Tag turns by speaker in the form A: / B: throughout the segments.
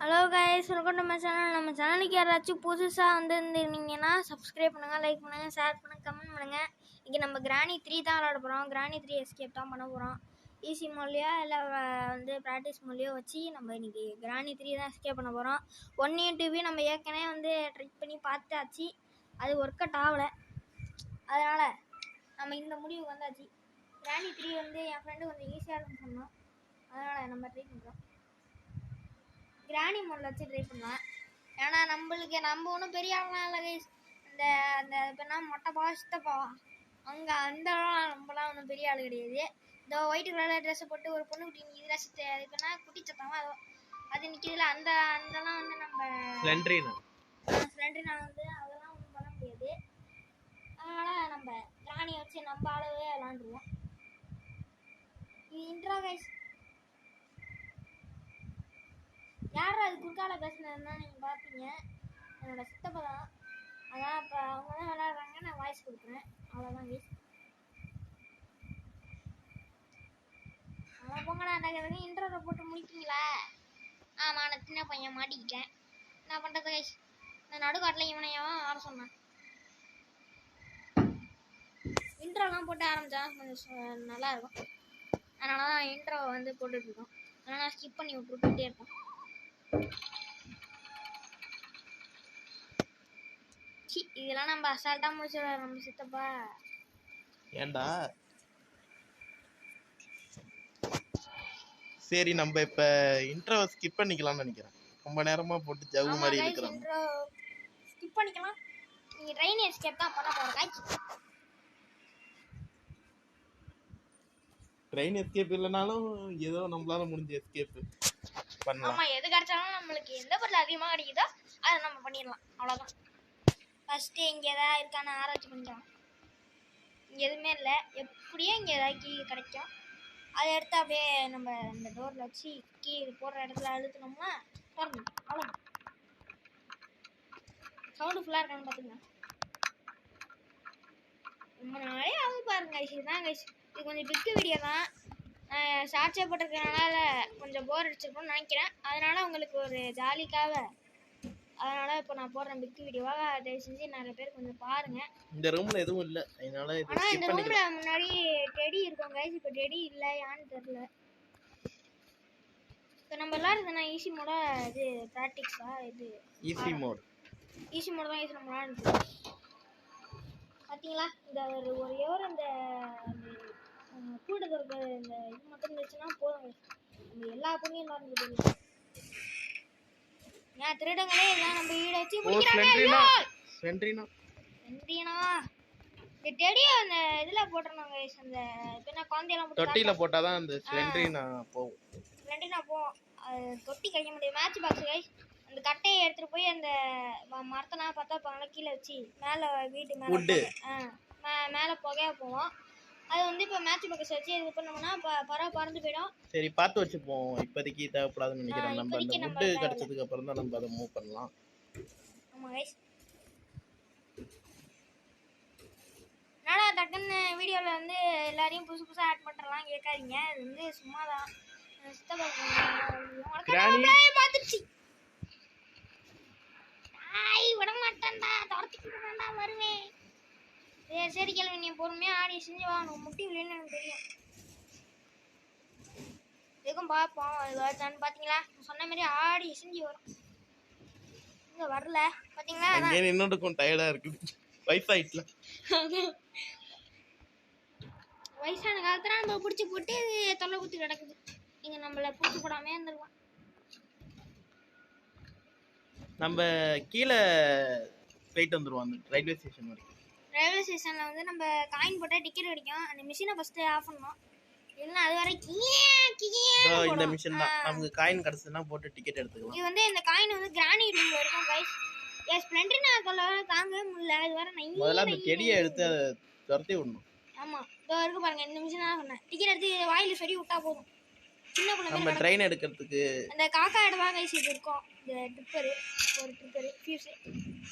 A: Hello guys, welcome to my channel. நம்ம சேனலுக்கு யாராச்சும் புதுசாக வந்துருந்தீங்கன்னா சப்ஸ்கிரைப் பண்ணுங்கள், லைக் பண்ணுங்கள், ஷேர் பண்ணுங்கள், கமெண்ட் பண்ணுங்கள். இங்கே நம்ம கிராணி 3 தான் விளாட போகிறோம். கிராணி 3 எஸ்கேப் தான் பண்ண போகிறோம். ஈஸி மொழியோ இல்லை வந்து ப்ராக்டிஸ் மொழியோ வச்சு நம்ம இன்றைக்கி கிராணி 3 தான் எஸ்கேப் பண்ண போகிறோம். 1 நம்ம ஏற்கனவே வந்து ட்ரை பண்ணி பார்த்தாச்சு, அது ஒர்க் அவுட் ஆகலை. அதனால் நம்ம இந்த முடிவுக்கு வந்தாச்சு. கிராணி 3 வந்து என் ஃப்ரெண்டு கொஞ்சம் ஈஸியாக இருக்குன்னு சொன்னோம், அதனால் நம்ம ட்ரை பண்ணுறோம். கிராணி மோடில் வச்சு ட்ரை பண்ணலாம். ஏன்னா நம்ம ஒன்றும் பெரிய ஆகலாம் இல்லை கைஸ். அந்த அந்த இப்போ மொட்டை பாவா அங்கே அந்த நம்மளாம் ஒன்றும் பெரிய ஆள் கிடையாது. இந்த ஒயிட் கலர் ட்ரெஸ்ஸை போட்டு ஒரு பொண்ணு குட்டி நிற்கிது, ட்ரெஸ் இப்போனா குட்டி சத்தமாக அது நிற்கிதுல, அந்தலாம் வந்து நம்ம ஸ்லெண்ட்ரினா வந்து அதெல்லாம் ஒன்றும் பண்ண முடியாது. அதனால் நம்ம கிராணியை வச்சு நம்ம அளவே விளாண்டுருவோம். இது இன்ட்ரோ கைஸ். யாரும் அது குறுக்கால பேசுனதுன்னா நீங்கள் பார்ப்பீங்க, என்னோட சித்தப்பா தான். அதான் இப்போ அவங்க தான் விளையாடுறாங்க, நான் வாய்ஸ் கொடுக்குறேன், அவ்வளோதான் கைஸ். அதான் போங்கடா டக்கு இன்ட்ரோவை போட்டு முடிப்பீங்களா? ஆமாம், நான் சின்ன பையன் மாட்டிக்கிட்டேன், என்ன பண்ணுறது கைஸ். இந்த நடுக்காட்டில் இவனையும் ஆட சொன்னேன். இன்ட்ரோலாம் போட்டு ஆரம்பித்தா கொஞ்சம் நல்லாயிருக்கும். அதனால தான் இன்ட்ரோவை வந்து போட்டுட்ருக்கோம். அதனால் நான் ஸ்கிப் பண்ணி விட்டுட்டே இருப்போம். இதெல்லாம் நம்ம அசால்ட்டா முடிச்சிடலாம் நம்ம சித்தப்பா.
B: ஏண்டா சரி, நம்ம இப்ப இன்ட்ரோ ஸ்கிப் பண்ணிக்கலாம்னு நினைக்கிறேன். ரொம்ப நேரமா போட்டு ஜவு மாதிரி இருக்கிறோம்.
A: இன்ட்ரோ ஸ்கிப் பண்ணிக்கலாம். நீங்க ட்ரெயின் எஸ்கேப் தான் பண்ண போறோம் गाइस.
B: ட்ரெயின் எஸ்கேப் இல்லனாலும் ஏதோ நம்மளால முடிஞ்ச எஸ்கேப் பண்ணலாம்.
A: ஆமா, எது கிடைச்சாலும் நம்மளுக்கு எந்த பொருள் அதிகமா கிடைக்குதோ அதை நம்ம பண்ணிடலாம், அவ்வளவுதான். ஃபர்ஸ்ட் இங்க ஏதாவது இருக்கான்னு ஆராய்ச்சி பண்ணிக்கலாம். இங்க எதுவுமே இல்லை, எப்படியும் இங்க ஏதாவது கீ கிடைக்கும். அதை எடுத்து அப்படியே நம்ம இந்த டோர்ல வச்சு கீ போடுற இடத்துல அழுத்தினோம்னா திறந்து, அவ்வளோதான். சவுண்டு ஃபுல்லாக இருக்கான்னு பார்த்துங்க. ரொம்ப நாளே ஆகுது பாருங்க கைஸ். இதுதான் கைஸ், இது கொஞ்சம் பிக்கு வீடியோ தான். ஷார்ட்ஸே போட்டிருக்கனால கொஞ்சம் போர் அடிச்சிருக்கோம்னு நினைக்கிறேன். அதனால உங்களுக்கு ஒரு ஜாலிக்காக அதனால இப்போ நான் போடுறேன் பிக் வீடியோவாக. தயவு செஞ்சு நிறைய பேர் கொஞ்சம் பாருங்க.
B: இந்த ரூம்ல எதுவும் இல்லை, அதனால
A: ஆனால் இந்த ரூம்ல முன்னாடி டெடி இருக்கும் கைஸ், இப்போ டெடி இல்லை, ஏன்னு தெரியல. இப்போ நம்ம விளாடுறதுனா ஈஸி மோட, இது ப்ராக்டிக்ஸா? இது
B: ஈஸி மோட்
A: தான் ஈஸி நம்ம விளாடுறது. பார்த்தீங்களா, இந்த ஒரே ஒரு அந்த கூட இருக்கிற இந்த இது மட்டும் இருந்துச்சுன்னா போதும், நம்ம எல்லா பொண்ணையும் விளாடுறது. ஏன் திருடங்களே எல்லாம் நம்ம வீட வச்சு முடிக்கிறாங்க.
B: சென்ட்ரினா
A: இந்த டெடி அந்த இதுல போட்டுறணும் கைஸ். அந்த என்ன குழந்தையெல்லாம் போட்டு
B: தொட்டில போட்டாதான் அந்த சென்ட்ரினா போகும்.
A: தொட்டி கிடைக்க முடியாது. மேட்ச் பாக்ஸ் கைஸ், அந்த கட்டையை எடுத்துட்டு போய் அந்த மரத்தனா பார்த்தா கீழே வச்சு மேலே வீட்டு மேலே புகையா போவோம். அது வந்து இப்போ மேட்ச் பாக்ஸ் வச்சு இது பண்ணோம்னா பறந்து போயிடும்.
B: சரி, பார்த்து வச்சுப்போம். இப்போதைக்கு தேவைப்படாதுன்னு நினைக்கிறேன். நம்ம அந்த வுட் கிடைச்சதுக்கு அப்புறம் தான் நம்ம அதை மூவ் பண்ணலாம்.
A: ஆமா கைஸ், என்னடா டக்குன்னு வீடியோவில் வந்து எல்லாரையும் புதுசாக ஆட் பண்ணுறலாம் கேட்காதீங்க. இது வந்து சும்மா தான் பார்த்துச்சு. விட மாட்டேன்டா, துரத்திக்கிட்டுடா வருவேன். சரி கேள்வி, நீ பொறுமையாக ஆடி செஞ்சு வாங்கணும். முட்டி இல்லைன்னு எனக்கு தெரியும். எதுக்கும் பார்ப்போம் வருதான்னு. பார்த்தீங்களா, சொன்ன மாதிரி ஆடி செஞ்சு வரும். இங்கே வரல பார்த்தீங்களா,
B: இன்னொருக்கும் டயர்டாக இருக்குது. வயசாயிட்டுல
A: வயசான காலத்துல நம்ம பிடிச்சி போட்டு தொல்லை குத்தி கிடக்குது. நீங்க நம்மள பிடிச்சி போடாமே இருந்துருவோம்.
B: நம்ம கீழே போயிட்டு வந்துருவோம் அந்த ரயில்வே ஸ்டேஷன் வரைக்கும்.
A: ரயில்வே ஸ்டேஷன்ல வந்து நம்ம காயின் போட்டால் டிக்கெட் கிடைக்கும். அந்த மிஷினை ஃபர்ஸ்ட் ஆஃப் பண்ணணும், இல்லைன்னா அது வரைக்கும்
B: இந்த மிஷின் தான் நமக்கு காயின் கிடைச்சதுன்னா போட்டு டிக்கெட் எடுத்துக்கலாம்.
A: இது வந்து இந்த காயின் வந்து கிராணி ரூம்ல இருக்கும் கைஸ். ஸ்ப்ளெண்டர்னா தாங்கவே முடியல. இது வர
B: முதல்ல அந்த செடியை எடுத்து அதை துரத்தி விடணும்.
A: ஆமா, இதோ இருக்கு பாருங்க, இந்த மிஷின் தான் சொன்னேன். டிக்கெட் எடுத்து வாயில சொல்லி விட்டா போதும். சின்ன பிள்ளை
B: நம்ம ட்ரெயின் எடுக்கிறதுக்கு
A: அந்த காக்கா இடமா கைஸ் இது இருக்கும். இந்த ஒரு ட்ரிப்பர் ஃபியூஸ்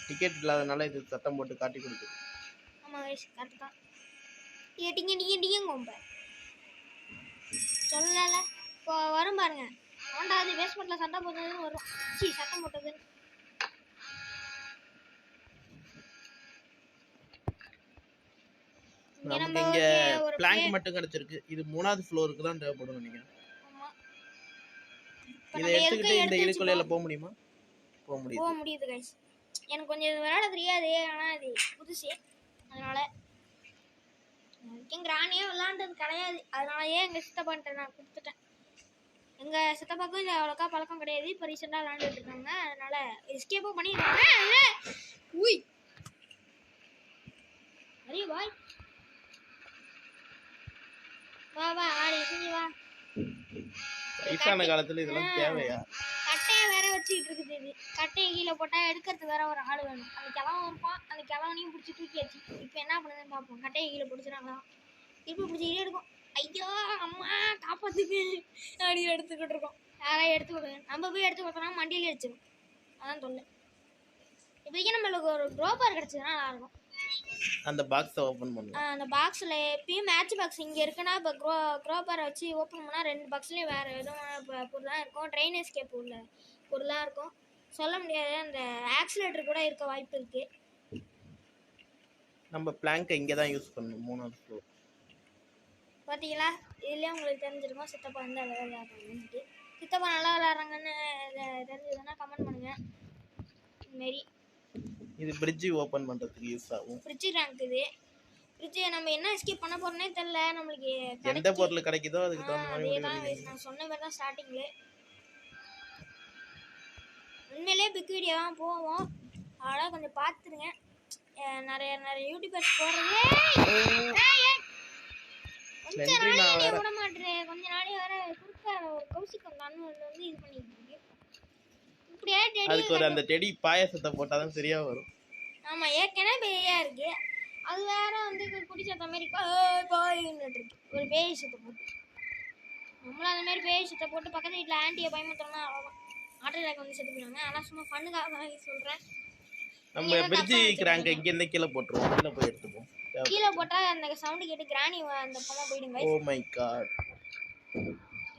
B: டிக்கெட் இல்லாதனால இது சத்தம் போட்டு காட்டி கொடுக்குது.
A: ஆமா கைஸ், கரெக்ட் தான். டிங்க கொம்ப சொல்லல இப்போ வரும் பாருங்க. ஆண்டா அது பேஸ்மெண்ட்ல சட்டை போட்டதுன்னு வரும். சட்டம் போட்டதுன்னு.
B: நமக்கு இங்க பிளாங்க் மட்டும் கிடைச்சிருக்கு. இது 3வது ஃப்ளோருக்கு தான் தேவைப்படும் நினைக்கிறேன். இதை எடுத்துக்கிட்டு இந்த இதுக்குள்ள போக முடியுமா? போக
A: முடியுது கைஸ். எனக்கு கொஞ்சம் இது விளையாட தெரியாது, ஆனா இது புதுசு, அதனால கிரானியே விளையாண்டது கிடையாது. அதனாலயே எங்க சித்தப்பாட்ட நான் கொடுத்துட்டேன். எங்க சித்தப்பாக்கும் இது அவ்வளோக்கா பழக்கம் கிடையாது. இப்போ ரீசெண்டாக விளையாண்டுட்டு இருக்காங்க, அதனால எஸ்கேப்பும் பண்ணிடுறாங்க. உய் அரே பாய் வா வா ஆடி செஞ்சு வா.
B: வயசான காலத்துல இதெல்லாம் தேவையா?
A: கட்டையை வேற வச்சுக்கிட்டு இருக்குது. இது கட்டையை கீழே போட்டா எடுக்கிறது வேற ஒரு ஆள் வேணும். அந்த கிழவன் இருப்பான், அந்த கிழவனையும் பிடிச்சி தூக்கியாச்சு. இப்போ என்ன பண்ணுதுன்னு பார்ப்போம். கட்டையை கீழே பிடிச்சிடாங்களா, திருப்பி பிடிச்சிக்கிட்டே இருக்கும். ஐயோ அம்மா காப்பாத்துக்கு அப்படின்னு எடுத்துக்கிட்டு இருக்கோம். யாராவது எடுத்து கொடுங்க. நம்ம போய் எடுத்து கொடுத்தோம்னா மண்டியிலே அடிச்சிடும். அதான் தொல்லை. இப்போதைக்கு நம்மளுக்கு ஒரு க்ரோபார் கிடச்சதுன்னா நல்லாயிருக்கும்.
B: அந்த பாக்ஸை ஓப்பன் பண்ணுவோம்.
A: அந்த பாக்ஸில் எப்பயும் மேட்ச் பாக்ஸ் இங்கே இருக்குன்னா இப்போ க்ரோபாரை வச்சு ஓப்பன் பண்ணால் 2 பாக்ஸ்லேயும் வேறு எதுவும் பொருளாக இருக்கும். ட்ரெயின் எஸ்கேப் உள்ள பொருளாக இருக்கும். சொல்ல முடியாது. அந்த ஆக்சிலேட்டர் கூட இருக்க வாய்ப்பு இருக்குது.
B: நம்ம பிளாங்கை இங்கே தான் யூஸ் பண்ணணும். 3வது ஃப்ளோர்
A: பார்த்தீங்களா? இதுலேயே உங்களுக்கு தெரிஞ்சிருக்கும் சித்தப்பா வந்து அதை விளையாடுறாங்கன்ட்டு. சித்தப்பா நல்லா விளையாடுறாங்கன்னு தெரிஞ்சதுன்னா கமெண்ட் பண்ணுங்கள். இதுமாரி
B: இது பிரிட்ஜ் ஓப்பன் பண்ணுறதுக்கு யூஸ் ஆகும்.
A: ஃப்ரிட்ஜ் ரேங்க் இது. ஃப்ரிட்ஜ் நம்ம என்ன எஸ்கேப் பண்ண போகிறோன்னே தெரில. நம்மளுக்கு
B: எந்த பொருள் கிடைக்குதோ அதுக்கு தகுந்த மாதிரி
A: அதே தான் நான் சொன்ன மாதிரி தான் ஸ்டார்டிங்ல. உண்மையிலேயே பிக் வீடியோ தான் போவோம். அதெல்லாம் கொஞ்சம் பார்த்துருங்க. நிறைய யூடியூபர்ஸ் போடுறது கொஞ்ச நாளையே விட மாட்டேன். கொஞ்ச நாளையே வர குறுக்க ஒரு கௌசிக் வந்து இது பண்ணிட்டு இருக்கு. இப்படியே
B: அதுக்கு ஒரு அந்த டெடி பாயாசத்தை போட்டாதான் சரியா வரும்.
A: ஆமா, ஏற்கனவே பேயா இருக்கு. அது வேற வந்து குடிச்ச மாதிரி பாயின்னு இருக்கு. ஒரு பேய் சத்தை போட்டு நம்மளும் அந்த மாதிரி பேய் சத்தை போட்டு பக்கத்து வீட்டில் ஆண்டியை பயமுறுத்தோம்னா அவ்வளோதான். ஆட்டோ அட்டாக் வந்து செத்து போயிடுவாங்க. ஆனால் சும்மா ஃபண்ணுக்காக சொல்கிறேன்.
B: நம்ம பிரிட்ஜ் கிராங்க இங்கேருந்து கீழே போட்டுருவோம். கீழே போய் எடுத்துப்போம்.
A: கீழே போட்டால் அந்த சவுண்டு கேட்டு கிராணி அந்த பக்கம் போயிடுங்க.
B: Oh my god.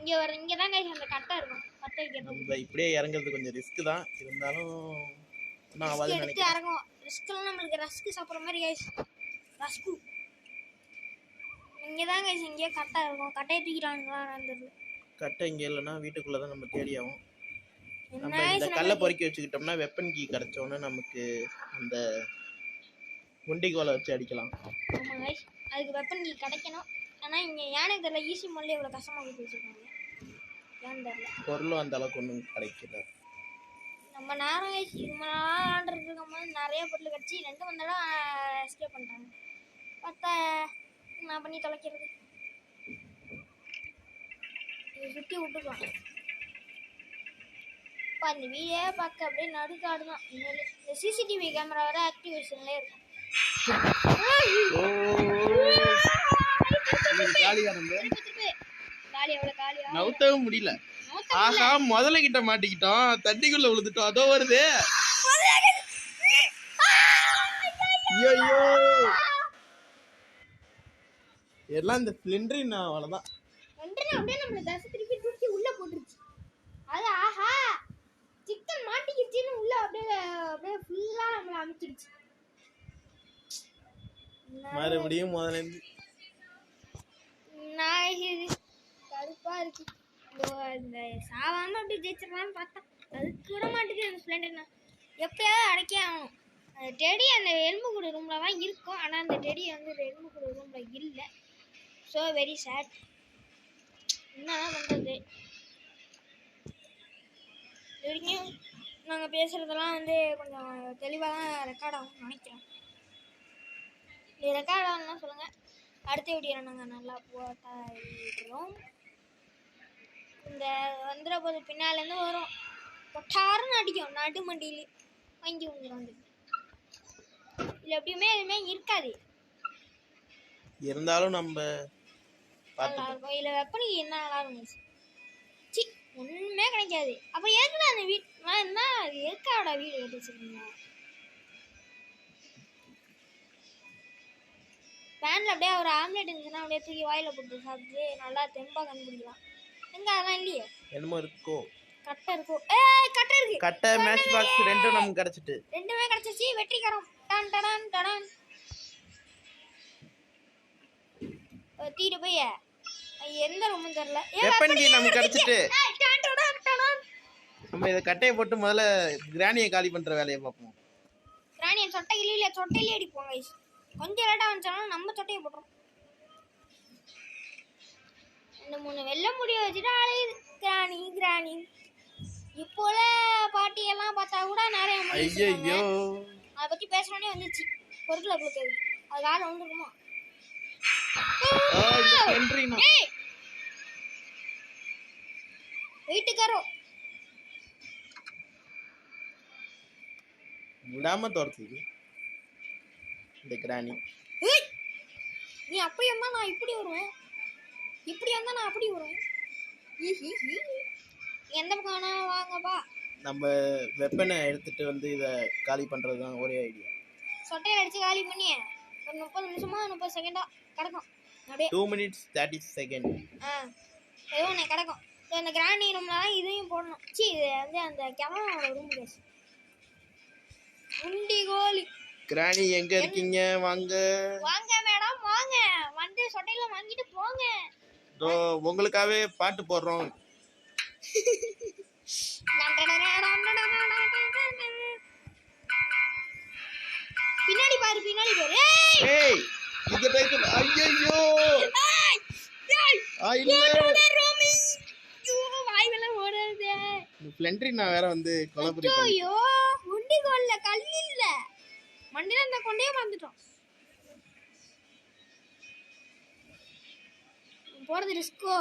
A: இங்கே தான் கைஸ் அந்த கட்டை இருக்கும். கட்டை
B: நம்ம இப்படியே இறங்குறது கொஞ்சம் ரிஸ்க் தான். இருந்தாலும் நான் அவாது நினைக்கிறேன்.
A: இறங்குவோம். ரிஸ்க்லாம் நம்மளுக்கு ரஸ்க்கு சாப்பிட்ற மாதிரி கைஸ். ரஸ்கு இங்கே தான் கைஸ். இங்கேயே கட்டை இருக்கும். கட்டையை தூக்கிட்டானுங்களா நடந்துருது.
B: கட்டை இங்கே இல்லைன்னா வீட்டுக்குள்ளே தான் நம்ம தேடி ஆகும். நம்ம இந்த கல்லை பொறுக்கி வச்சுக்கிட்டோம்னா வெப்பன் கீ கிடைச்சோன்னு நமக்கு அந்த முண்டிகோலை வச்சு அடிக்கலாம்.
A: ஆமாம் கைஸ், அதுக்கு வெப்பன் கீ கிடைக்கணும். ஆனால் இங்கே யானைக்கு தெரியல ஈஸி மொழியில் இவ்வளோ கஷ்டமாக கொடுத்து வச்சுருக்காங்க. ஏன்னு தெரியல.
B: பொருளும் அந்த அளவுக்கு ஒன்றும் கிடைக்கல.
A: நம்ம நேரம் கைஸ் இது விளாண்டுட்டு இருக்கும் போது நிறைய பொருள் கிடச்சி 2 வந்தாலும் எஸ்கேப் பண்ணிட்டாங்க. பார்த்தா நான் பண்ணி தொலைக்கிறது. இதை சுற்றி விட்டுக்கலாம். இப்போ அந்த வீடியோ பார்க்க அப்படியே நடுக்காடு தான். இந்த சிசிடிவி கேமரா வர ஆக்டிவேஷன்லேயே இருக்கும்.
B: நவுத்தவும் முடியல. ஆஹா, முதல்ல கிட்ட மாட்டிக்கிட்டோம். தண்ணிக்குள்ள விழுந்துட்டோம். அதோ வருது. ஐயோ, எல்லாம் இந்த ஸ்ப்ளிண்டரின் அவ்வளவுதான்.
A: அப்படியே நம்மள தசை திருப்பி தூக்கி உள்ள போட்டுருச்சு. அது ஆஹா சிக்கன் மாட்டிக்கிச்சுன்னு உள்ள அப்படியே ஃபுல்லா நம்மள அமுக்கிடுச்சு.
B: மறுபடியும் முதல்ல இருந்து
A: கடுப்பா இருக்கு. இந்த சாவாம அப்படி ஜெயிச்சிடலான்னு பார்த்தா அதுக்கு கூட மாட்டேங்குது. அந்த ஸ்ப்ளெண்டர்னா எப்பயாவது அடக்கே ஆகணும். அந்த டெடி அந்த எலும்புக்கூடு ரூமில் தான் இருக்கும். ஆனால் அந்த டெடி வந்து எலும்புக்கூடு ரூமில் இல்லை. So very sad. என்னதான் பண்ணுறது? வரைக்கும் நாங்கள் பேசுகிறதெல்லாம் வந்து கொஞ்சம் தெளிவாக தான் ரெக்கார்ட் ஆகும்னு நினைக்கிறேன். இது ரெக்கார்ட் ஆகணும்னா சொல்லுங்கள். அடுத்த வீடியோவில் நாங்கள் நல்லா போட்டோம். இந்த வந்துட போது பின்னாலேருந்து வரும். பொட்டாருன்னு அடிக்கும். நடு மண்டியிலே வாங்கி வந்துடும். இதில் எப்படியுமே எதுவுமே இருக்காது.
B: இருந்தாலும் நம்ம
A: நல்லா இருக்கும். இதில் வெப்பனி என்ன நல்லா இருக்கும். சி ஒன்றுமே கிடைக்காது. அப்போ ஏற்கனவே அந்த வீட்டு என்ன எதுக்காட வீடு கட்டி வச்சுருக்கீங்க? பேனில் அப்படியே ஒரு ஆம்லேட் இருந்துச்சுன்னா அப்படியே தூக்கி வாயில் போட்டு சாப்பிட்டு நல்லா தெம்பாக கண்டுபிடிக்கலாம். எங்க அதெல்லாம் இல்லையே.
B: என்னமோ இருக்கோ.
A: கட்டை இருக்கும். ஏய் கட்டை இருக்கு.
B: கட்டை மேட்ச் பாக்ஸ் ரெண்டும் நமக்கு கிடைச்சிட்டு.
A: ரெண்டுமே கிடைச்சிச்சு. வெற்றிகரம். Done done done. தீடு போய் எந்த ரூமும் தெரியல.
B: வெப்பன் கீ நமக்கு கிடைச்சிட்டு. நம்ம இத கட்டையை போட்டு முதல்ல கிராணியை காலி பண்ற வேலையை பார்ப்போம்.
A: கிராணியை சொட்டையிலே அடிப்போம் गाइस. கொஞ்சம் லேட்டா வந்துச்சாலும் நம்ம சொட்டையை போடுறோம். இந்த 3 வெள்ள முடிய வச்சுட்டு அலையுது கிராணி. இப்போல பாட்டி எல்லாம் பார்த்தா கூட நிறைய முடிச்சு.
B: ஐயோ
A: அத பத்தி பேசறனே வந்துச்சு. பொறுக்கல உங்களுக்கு. அது கால வந்துருக்குமா?
B: இந்த ஹென்ரினா.
A: வெயிட் கரோ.
B: விடாம தோர்த்துது இந்த கிராணி.
A: நீ அப்படி வந்தா நான் இப்படி வருவேன். இப்படி வந்தா நான் அப்படி வருவேன். எந்த பக்கம் வாங்கப்பா.
B: நம்ம வெப்பனை எடுத்துட்டு வந்து இத காலி பண்றதுதான் ஒரே ஐடியா.
A: சொட்டையில அடிச்சு காலி பண்ணி ஒரு 30 நிமிஷமா 30 செகண்டா கிடக்கும். அப்படியே
B: 2 minutes 30 seconds.
A: ஏதோ ஒன்று கிடக்கும். அந்த கிராணி ரூம்ல தான் இதையும் போடணும். சி இது வந்து அந்த கேமராவோட ரூம் கேஸ். உண்டி கோலி.
B: கிராணி எங்க இருக்கீங்க? வாங்க
A: மேடம் வாங்க. வந்து சொட்டையில வாங்கிட்டு போங்க.
B: உங்களுக்காகவே பாட்டு போடுறோம்.
A: பின்னாடி பாரு.
B: ஏய் இந்த டைட்டில் ஐயோ
A: வாய் வெல்ல ஓடுதே.
B: இந்த ஃப்ளெண்ட்ரினா வேற வந்து கொலபரி பண்ணி.
A: ஐயோ உண்டி கோல்ல கல் இல்ல. மண்ணில அந்த கொண்டே வந்துட்டோம். போறது ரிஸ்கோ.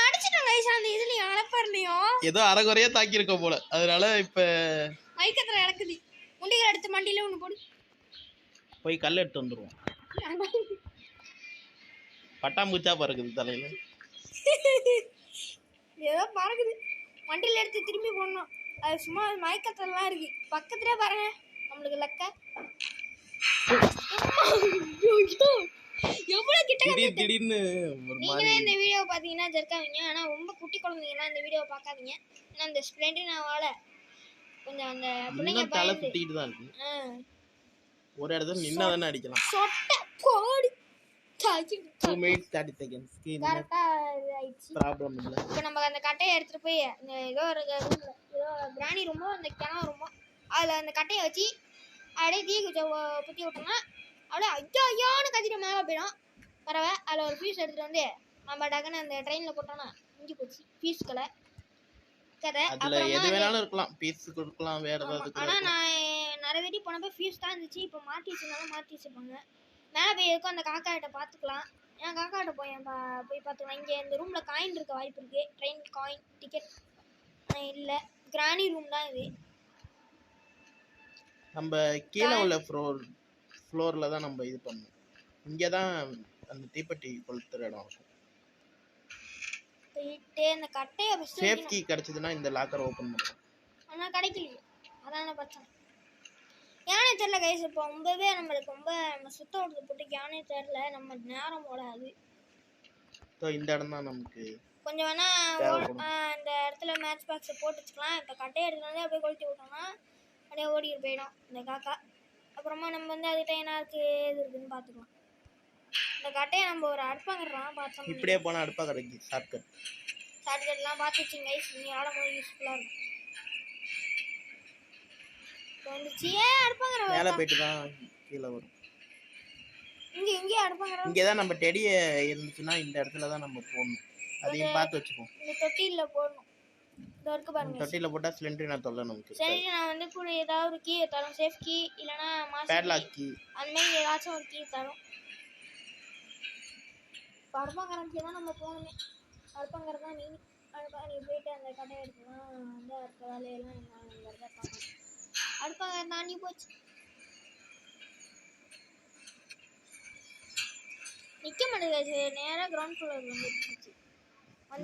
A: அடிச்சிட்டோம் गाइस. அந்த இதுலயும் அலப்பறலையும்
B: ஏதோ அரகுறையா தாக்கி இருக்க போல. அதனால இப்ப
A: மைக்கத்துல நடக்குது. முண்டிகள் எடுத்து மண்டியில ஒன்னு போடு.
B: போய் கல் எடுத்து வந்துருவோம். பட்டாம்பூச்சா பறக்குது தலையில.
A: ஏதோ பறக்குது. மண்டியில எடுத்து திரும்பி போடணும். அது சும்மா மயக்கத்தெல்லாம் இருக்கு. பக்கத்துலயே பாருங்க நம்மளுக்கு லக்க. எவ்வளவு கிட்ட
B: திடீர்னு ஒரு மாதிரி.
A: நீங்களே இந்த வீடியோ பாத்தீங்கன்னா ஜர்க்காவீங்க. ஆனா ரொம்ப குட்டி குழந்தைங்கன்னா இந்த வீடியோ பார்க்காதீங்க. ஏன்னா இந்த ஸ்ப்ளெண்டரினாவால கொஞ்சம் அந்த பிள்ளைங்க
B: தலை சுத்திட்டு தான் இருக்கு. ஒரு இடத்துல நின்னா தானே அடிக்கலாம்.
A: சொட்ட போடி
B: 2 minutes 30 seconds.
A: கரெக்டா ஆயிடுச்சு.
B: ப்ராப்ளம் இல்ல.
A: இப்போ நம்ம அந்த கட்டையை எடுத்துட்டு போய் இந்த ஏதோ ஒரு ரூம்ல ஏதோ கிராணி ரூமோ அந்த கிணறு ரூமோ அதுல அந்த கட்டையை வச்சு அப்படியே தீ புத்தி விட்டோம்னா அப்படியே ஐயோன்னு கத்திட்டு மேலே போயிடும் பறவை. அதில் ஒரு பீஸ் எடுத்துட்டு வந்து நம்ம டக்குன்னு அந்த ட்ரெயின்ல போட்டோம்னா முடிஞ்சு போச்சு. பீஸ்களை கதை
B: அதுல எது வேணாலும் இருக்கலாம். பீஸ் கொடுக்கலாம், வேற ஏதாவது.
A: ஆனா நான் நிறைய வாட்டி போனப்ப ஃபீஸ் தான் இருந்துச்சு. இப்போ மாற்றி வச்சிருப்பாங்க. மேலே போய் இருக்கும் அந்த காக்கா கிட்ட பார்த்துக்கலாம். ஏன் காக்கா கிட்ட போய் பார்த்துக்கலாம். இங்கே இந்த ரூம்ல காயின் இருக்க வாய்ப்பு இருக்கு. ட்ரெயின் காயின் டிக்கெட் இல்லை. கிராணி ரூம் தான் இது.
B: நம்ம கீழே உள்ள ஃப்ளோர்ல தான் நம்ம இது பண்ணணும். இங்கே தான் அந்த தீப்பெட்டி கொளுத்துற இடம் இருக்கும்.
A: போயிட்டு அந்த கட்டையை
B: சேஃப்டி கிடைச்சதுன்னா இந்த லாக்கர் ஓபன் பண்ணுவோம்.
A: ஆனால் கிடைக்கலையே. அதான் பிரச்சனை. யானை தெரியல கைஸ். இப்போ ரொம்பவே நம்மளுக்கு ரொம்ப நம்ம சுத்த ஓடுறது போட்டு யானை தெரியல. நம்ம நேரம் ஓடாது.
B: இந்த இடம் தான் நமக்கு
A: கொஞ்சம் வேணா அந்த இடத்துல மேட்ச் பாக்ஸை போட்டு வச்சுக்கலாம். இப்போ கட்டையை எடுத்து வந்து அப்படியே கொளுத்தி விட்டோம்னா அப்படியே ஓடிட்டு போயிடும் இந்த காக்கா. அப்புறமா நம்ம வந்து அதுகிட்ட என்ன இருக்கு எது இருக்குன்னு பார்த்துக்கலாம். இந்த கட்டையை நம்ம ஒரு அடுப்பாங்கலாம் பார்த்தோம்.
B: இப்படியே போனால் அடுப்பா கிடைக்கும். ஷார்ட்கட்லாம்
A: பார்த்து வச்சுங்க கைஸ். நீங்கள் ஆடும்போது யூஸ்ஃபுல்லாக இருக்கும். வந்துச்சு. அடுப்பாங்கற
B: மேலே போயிட்டு தான் கீழே வரும்.
A: இங்கே அடுப்பாங்கற
B: இங்கே தான் நம்ம டெடியை இருந்துச்சுன்னா இந்த இடத்துல தான் நம்ம போடணும். அதையும் பார்த்து வச்சுப்போம்.
A: இந்த தொட்டியில் போடணும். இந்த இருக்கு பாருங்க.
B: தொட்டியில் போட்டால் ஸ்ப்ளெண்டரினா தொல்லை நமக்கு.
A: ஸ்ப்ளெண்டரினா வந்து கூட ஏதாவது ஒரு கீ தரும். சேஃப் கீ இல்லைன்னா
B: பேட்லாக் கீ
A: அந்த மாதிரி ஏதாச்சும் ஒரு கீ தரும். அடுப்பாங்கறக்கு தான் நம்ம போகணுமே. அடுப்பாங்கற தான் நீ போயிட்டு அந்த கடையை எடுக்கலாம். வந்து அடுத்த வேலையெல்லாம் நான் வரத பார்க்கணும். அடுப்பாங்க தாண்டி போச்சு. நிக்க மாட்டேங்குது. நேரா கிரவுண்ட் ஃப்ளோர்ல வந்துருச்சு.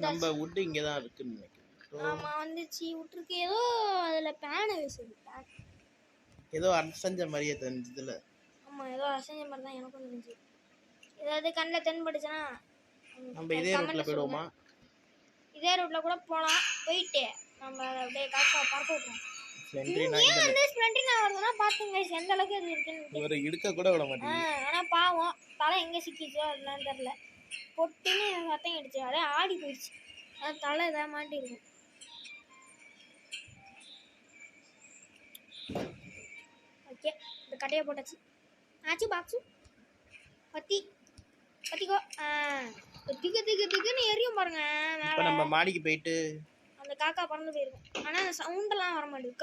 B: நம்ம வுட் இங்க தான் இருக்குன்னு நினைக்கிறேன்.
A: ஆமா வந்துச்சு. விட்டுருக்கு. ஏதோ அதுல பேனை வீசுது.
B: ஏதோ அசஞ்ச மாதிரியே தெரிஞ்சதுல.
A: ஆமா ஏதோ அசஞ்ச மாதிரி தான் எனக்கும் தெரிஞ்சு. ஏதாவது கண்ணில் தென்படுச்சுன்னா
B: நம்ம இதே ரூட்ல போயிடுவோமா?
A: இதே ரூட்டில் கூட போகலாம். போயிட்டு நம்ம அப்படியே காக்கா பறக்க விட்ருவோம்.
B: ஸ்ப்ளெண்டரினா
A: ஏன் வந்து ஸ்ப்ளெண்டரினா வருதுன்னா பார்த்துங்க எந்த அளவுக்கு அது இருக்குன்னு.
B: ஒரு இடுக்க கூட விட மாட்டேங்குது.
A: ஆனால் பாவம் தலை எங்கே சிக்கிச்சோ அதெல்லாம் தெரில. பொட்டுன்னு சத்தம் அடிச்சு அப்படியே ஆடி போயிடுச்சு. அது தலை இதாக மாட்டிருக்கும். ஓகே இந்த கட்டையை போட்டாச்சு. ஆச்சு பாக்ஸு பத்திக்கோ. திக்குன்னு எரியும் பாருங்க.
B: இப்போ நம்ம மாடிக்கு போயிட்டு
A: அந்த காக்கா பறந்து போயிருக்கும். ஆனால் அந்த சவுண்டெல்லாம் வர மாட்டேங்குது.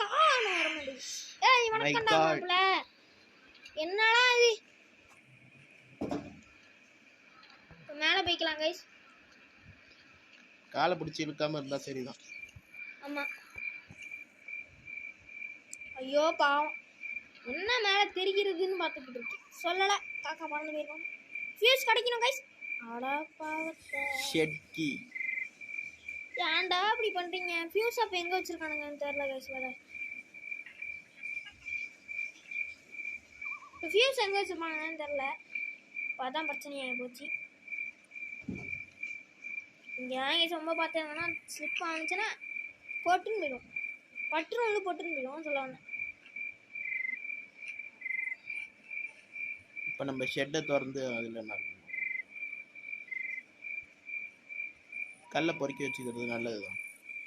A: கான்னு வர மாட்டேங்குது. ஏய் வணக்கம்டா மாப்பிள்ள. என்னடா இது? மேலே போய்க்கலாம் கைஸ்.
B: காலை பிடிச்சி இழுக்காம இருந்தா சரிதான்.
A: ஆமாம். ஐயோ பாவம் என்ன மேலே தெரிகிறதுன்னு பார்த்துக்கிட்டு இருக்கு. சொல்லலை காக்கா பறந்து போயிருக்கோம். ஃபியூஸ் கிடைக்கணும் கைஸ். அடா பாவத்தை.
B: ஷெட்கி
A: ஏன்டா அப்படி பண்ணுறீங்க? ஃபியூஸ் அப்போ எங்கே வச்சுருக்கானுங்கன்னு தெரில கைஸ். வேறு இப்போ ஃபியூஸ் எங்கே வச்சுருப்பானுங்கன்னு தெரில. இப்போ அதான் பிரச்சனையாகி போச்சு. இங்கே தான் கைஸ் ரொம்ப பார்த்தீங்கன்னா ஸ்லிப் ஆனிச்சுன்னா போட்டுன்னு போயிடும். பட்டுரும் வந்து போட்டுன்னு போயிடும் சொல்ல வந்தேன்.
B: இப்போ நம்ம ஷெட்டை திறந்து அதில் என்ன கல்லை பொறுக்கி வச்சுக்கிறது நல்லதுதான்.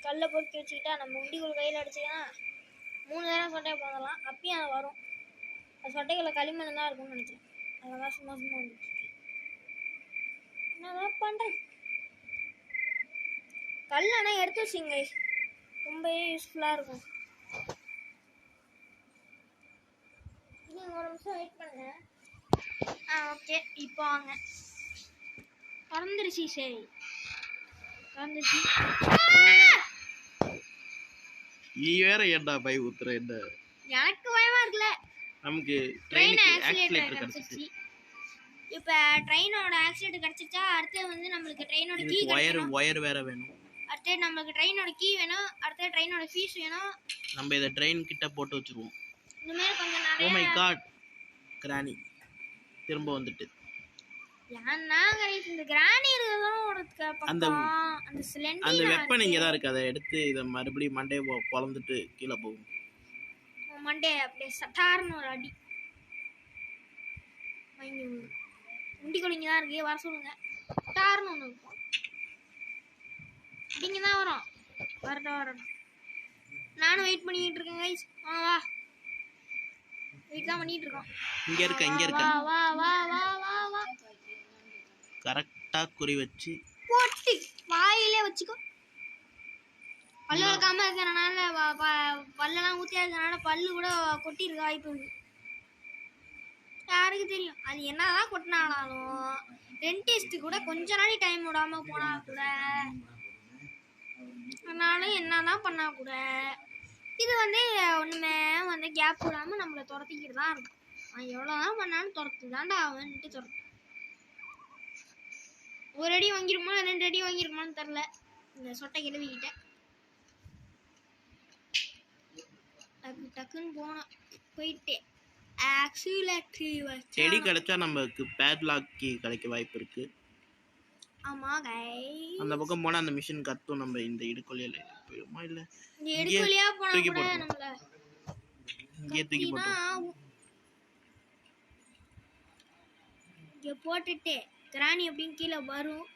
A: கல்லை பொறுக்கி வச்சுக்கிட்டா நம்ம முண்டிக்குள் கையில் அடிச்சிங்கன்னா 3 நேரம் சொட்டையை போதலாம். அப்பயும் அது வரும். அது சொட்டைகளை களிமண் தான் இருக்கும்னு நினைக்கிறேன். அதெல்லாம் சும்மா வந்துட்டு என்னதான் பண்ணுறது. கல் ஆனால் எடுத்து வச்சுங்க கைஸ். ரொம்பவே யூஸ்ஃபுல்லாக இருக்கும். நீங்கள் ஒரு நிமிஷம் வெயிட் பண்ணுங்க. ஓகே இப்போ வாங்க. திறந்துருச்சு. சரி திறந்துருச்சு.
B: நீ வேற ஏன்டா பை ஊத்துற? என்ன
A: எனக்கு பயமா இருக்குல்ல.
B: நமக்கு
A: ட்ரெயின்
B: ஆக்சிலேட்டர்
A: ஆக்சிலேட்டர்
B: கிடைச்சிச்சு.
A: இப்போ ட்ரெயினோட ஆக்சிலேட்டர் கிடைச்சிச்சா அடுத்து வந்து நம்மளுக்கு ட்ரெயினோட கீ
B: ஒயர் வேற வேணும்.
A: அடுத்து நம்மளுக்கு ட்ரெயினோட கீ வேணும். அடுத்து ட்ரெயினோட ஃபீஸ் வேணும்.
B: நம்ம இதை ட்ரெயின் கிட்ட போட்டு வச்சிருவோம்.
A: இந்த மாதிரி கொஞ்சம்
B: ஓ
A: நிறைய.
B: மை காட் கிரானி திரும்ப வந்துட்டு.
A: ஏன்னா இந்த கிரானி இருக்கிறதும் ஒரு
B: அந்த
A: அந்த சிலிண்டர்
B: அந்த வெப்பன் இங்கே தான் இருக்கு. அதை எடுத்து இதை மறுபடியும் மண்டையை பொளந்துட்டு கீழே போகும்.
A: மண்டே அப்படியே சட்டார்னு ஒரு அடி வாங்கி முண்டி கொடிங்க தான் இருக்கு. வர சொல்லுங்க. சட்டார்னு ஒன்று இருக்கும். இங்கே தான் வரும். வரட்டும். நானும் வெயிட் பண்ணிக்கிட்டு இருக்கேன் கைஸ். வா வெயிட் தான் பண்ணிட்டு இருக்கோம்.
B: இங்க இருக்க
A: வா வா வா வா வா.
B: கரெக்டா குறி வச்சு
A: போட்டு வாயிலே வச்சுக்கோ. பல்லு வைக்காம இருக்கிறனால பல்லெல்லாம் ஊற்றியா இருக்கிறனால பல்லு கூட கொட்டிருக்கு வாய்ப்பு இருக்கு. யாருக்கு தெரியும் அது என்னதான் கொட்டினாலும். டென்டிஸ்ட்டு கூட கொஞ்ச நாளைக்கு டைம் விடாம போனா கூட அதனால என்னதான் பண்ணா கூட இது வந்து ஒன்றுமே வந்து கேப் விடாமல் நம்மளை துரத்திக்கிட்டு தான் இருக்கும். நான் எவ்வளோதான் பண்ணாலும் துரத்து தாண்டா அவன்ட்டு துரத்து. ஒரு அடி வாங்கிருக்குமா 2 அடி வாங்கிருக்குமான்னு தெரில. இந்த சொட்டை கிளவிக்கிட்ட டக்குன்னு போனோம். போயிட்டு
B: செடி கிடைச்சா நமக்கு பேட்லாக் கீ கிடைக்க வாய்ப்பு இருக்கு.
A: ஆமா கைஸ்.
B: அந்த பக்கம் போனா அந்த மிஷின் கத்தும். நம்ம இந்த இடுக்கொல்லியில போயிடுமா? இல்ல
A: இந்த இடுக்கொல்லியா போனா கூட நம்மள
B: இங்கே தூக்கி போட்டு
A: இங்கே போட்டுட்டு கிராணி அப்படின்னு கீழே வரும்.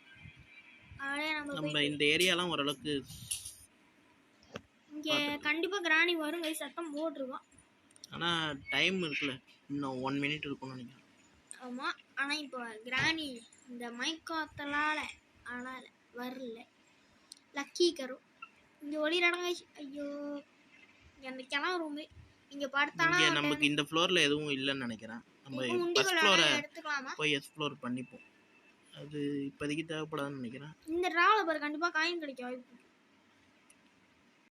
B: நம்ம இந்த ஏரியாலாம் ஓரளவுக்கு
A: இங்கே கண்டிப்பாக கிராணி வரும் கைஸ். சத்தம் போட்டிருக்கோம்.
B: ஆனால் டைம் இருக்குல்ல, இன்னும் 1 மினிட் இருக்கும்னு நினைக்கிறேன்.
A: ஆமாம். ஆனால் இப்போ கிராணி இந்த மைக்காத்தலால் ஆனால் வரல. லக்கி கரு இங்கே ஒளிரடங்க. ஐயோ அந்த கிளம்ப ரூமு இங்கே படுத்தானா
B: நமக்கு இந்த ஃப்ளோரில் எதுவும் இல்லைன்னு நினைக்கிறேன். நம்ம ஃபர்ஸ்ட் ஃப்ளோரை போய் எக்ஸ்ப்ளோர் பண்ணிப்போம். அது இப்போதைக்கு தேவைப்படாதுன்னு நினைக்கிறேன்.
A: இந்த ட்ராவலை பாரு கண்டிப்பாக காயின் கிடைக்கும் வாய்ப்பு.